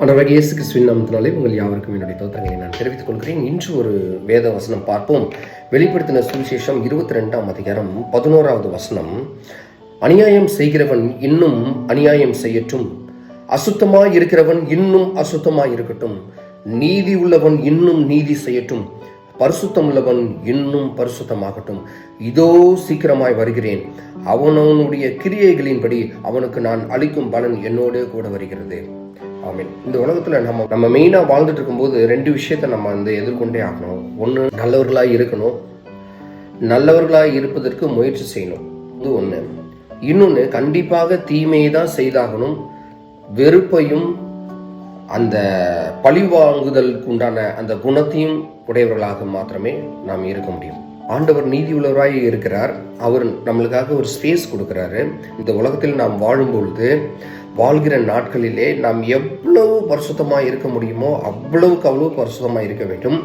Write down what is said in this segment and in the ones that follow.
ஆண்டவராகிய இயேசு கிறிஸ்துவின் நாமத்தினாலே உங்கள் யாவருக்கும் என்னுடைய தோத்திரங்களை நான் தெரிவித்துக் கொள்கிறேன். இன்று ஒரு வேத வசனம் பார்ப்போம். வெளிப்படுத்தின சுவிசேஷம் 22ஆம் அதிகாரம் 11வது வசனம். அநியாயம் செய்கிறவன் இன்னும் அநியாயம் செய்யட்டும், அசுத்தமாய் இருக்கிறவன் இன்னும் அசுத்தமாய் இருக்கட்டும், நீதி உள்ளவன் இன்னும் நீதி செய்யட்டும், பரிசுத்தம் உள்ளவன் இன்னும் பரிசுத்தமாகட்டும். இதோ சீக்கிரமாய் வருகிறேன், அவனவனுடைய கிரியைகளின்படி அவனுக்கு நான் அளிக்கும் பலன் என்னோடு கூட வருகிறது. ஆமீன். இந்த உலகத்துல நம்ம மெயினா வாழ்ந்துட்டு இருக்கும்போது ரெண்டு விஷயத்த நம்ம எதிர்கொண்டே ஆகணும். ஒண்ணு, நல்லவர்களாய் இருக்கணும், நல்லவர்களாய் இருப்பதற்கு முயற்சி செய்யணும். இது ஒண்ணு. இன்னொன்னு, கண்டிப்பாக தீமையை தான் செய்தாகணும். வெறுப்பையும் அந்த பழிவாங்குதலுக்கு உண்டான அந்த குணத்தையும் உடையவர்களாக மாத்திரமே நாம் இருக்க முடியும். ஆண்டவர் நீதி உள்ளவராய் இருக்கிறார். அவர் நம்மளுக்காக ஒரு ஸ்பேஸ் கொடுக்கிறாரு. இந்த உலகத்தில் நாம் வாழும் பொழுது, வாழ்கிற நாட்களிலே நாம் எவ்வளவு பரிசுத்தமாக இருக்க முடியுமோ அவ்வளவுக்கு அவ்வளவு பரிசுத்தமாக இருக்க வேண்டும்.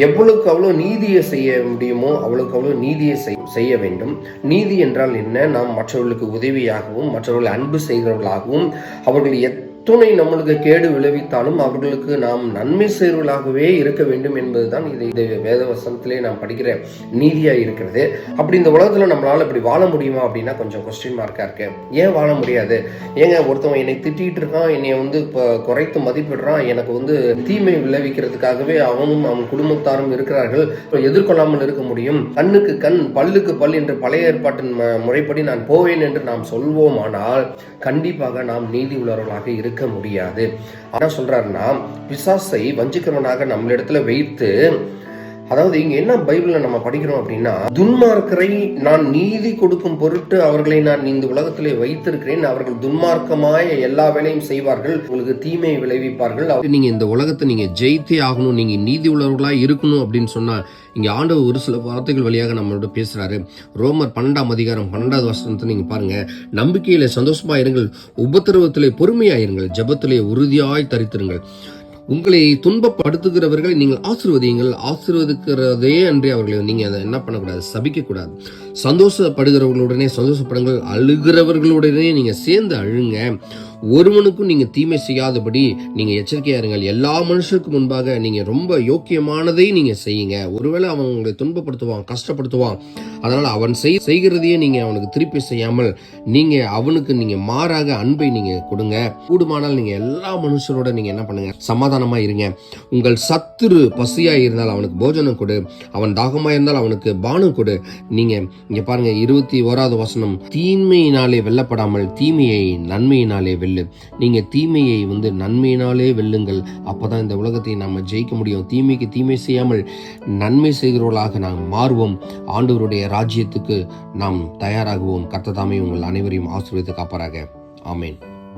எவ்வளவுக்கு அவ்வளோ நீதியை செய்ய முடியுமோ அவ்வளவுக்கு அவ்வளோ நீதியை செய்ய வேண்டும். நீதி என்றால் என்ன? நாம் மற்றவர்களுக்கு உதவியாகவும் மற்றவர்கள் அன்பு செய்கிறவர்களாகவும் அவர்கள் துணை நம்மளுக்கு கேடு விளைவித்தாலும் அவர்களுக்கு நாம் நன்மை செய்வர்களாகவே இருக்க வேண்டும் என்பதுதான் இது வேத வசனத்திலே நாம் படிக்கிற நீதியா இருக்கிறது. அப்படி இந்த உலகத்துல நம்மளால இப்படி வாழ முடியுமா அப்படின்னா கொஞ்சம் கொஸ்டின் மார்க்கா இருக்கு. ஏன் வாழ முடியாது? ஏங்க ஒருத்தவன் என்னை திட்டிட்டு இருக்கான், என்னை குறைத்து மதிப்பிடுறான், எனக்கு தீமை விளைவிக்கிறதுக்காகவே அவனும் அவன் குடும்பத்தாரும் இருக்கிறார்கள், எதிர்கொள்ளாமல் இருக்க முடியும். கண்ணுக்கு கண் பல்லுக்கு பல் என்று பழைய ஏற்பாட்டின் முறைப்படி நான் போவேன் என்று நாம் சொல்வோமானால் கண்டிப்பாக நாம் நீதி உள்ளவர்களாக இருக்க முடியாது. ஆனா சொல்றாருன்னா, பிசாசை வஞ்சிக்கிறவனாக நம்மளிடத்துல வைத்து, அதாவது இங்க என்ன பைபிள்ல நம்ம படிக்கிறோம் அப்படின்னா, துன்மார்க்கரை நான் நீதி கொடுக்கும் பொருட்டு அவர்களை நான் இந்த உலகத்திலே வைத்திருக்கிறேன், அவர்கள் துன்மார்க்கமாய் எல்லா வேலையும் செய்வார்கள், உங்களுக்கு தீமை விளைவிப்பார்கள். நீங்க இந்த உலகத்தை நீங்க ஜெயித்தே ஆகணும், நீங்க நீதி உள்ளவர்களா இருக்கணும் அப்படின்னு சொன்னா, இங்க ஆண்டவர் ஒரு சில வார்த்தைகள் வழியாக நம்மளோட பேசுறாரு. ரோமர் 12ஆம் அதிகாரம் 12வது வசனத்தை நீங்க பாருங்க. நம்பிக்கையில சந்தோஷமா இருங்கள், உபத்திரவத்திலே பொறுமையாயிருங்கள், ஜெபத்திலே உறுதியாய் தரித்திருங்கள், உங்களை துன்பப்படுத்துகிறவர்களை நீங்கள் ஆசீர்வதியுங்கள், ஆசீர்வதிக்கிறதே அன்றி அவர்களை நீங்க அதை என்ன பண்ணக்கூடாது, சபிக்க கூடாது. சந்தோஷப்படுகிறவர்களுடனே சந்தோஷப்படுங்கள், அழுகிறவர்களுடனே நீங்க சேர்ந்து அழுங்க, ஒருவனுக்கும் நீங்க தீமை செய்யாதபடி நீங்க எச்சரிக்கையா இருங்கள். எல்லா மனுஷருக்கு முன்பாக நீங்க ரொம்ப யோக்கியமானதை நீங்க செய்யுங்க. ஒருவேளை அவன் உங்களை துன்பப்படுத்துவான், கஷ்டப்படுத்துவான், அதனால அவன் செய்கிறதையே நீங்க அவனுக்கு திருப்பி செய்யாமல் நீங்க அவனுக்கு நீங்க மாறாக அன்பை நீங்க கொடுங்க. கூடுமானால் நீங்க எல்லா மனுஷரோட நீங்க என்ன பண்ணுங்க, சமாதானமா இருங்க. உங்கள் சத்துரு பசியா இருந்தால் அவனுக்கு போஜனம் கொடு, அவன் தாகமா இருந்தால் அவனுக்கு பானம் கொடு. நீங்க இங்க பாருங்க 21வது வசனம். தீமையினாலே வெல்லப்படாமல் தீமையை நன்மையினாலே வெல்லு. நீங்க தீமையை நன்மையினாலே வெல்லுங்கள். அப்பதான் இந்த உலகத்தை நாம ஜெயிக்க முடியும். தீமைக்கு தீமை செய்யாமல் நன்மை செய்கிறவர்களாக நாம் மாறுவோம். ஆண்டவருடைய ராஜ்யத்துக்கு நாம் தயாராகுவோம். கர்த்தர் தாமே உங்கள் அனைவரையும் ஆசீர்வதித்து காப்பாராக. ஆமென்.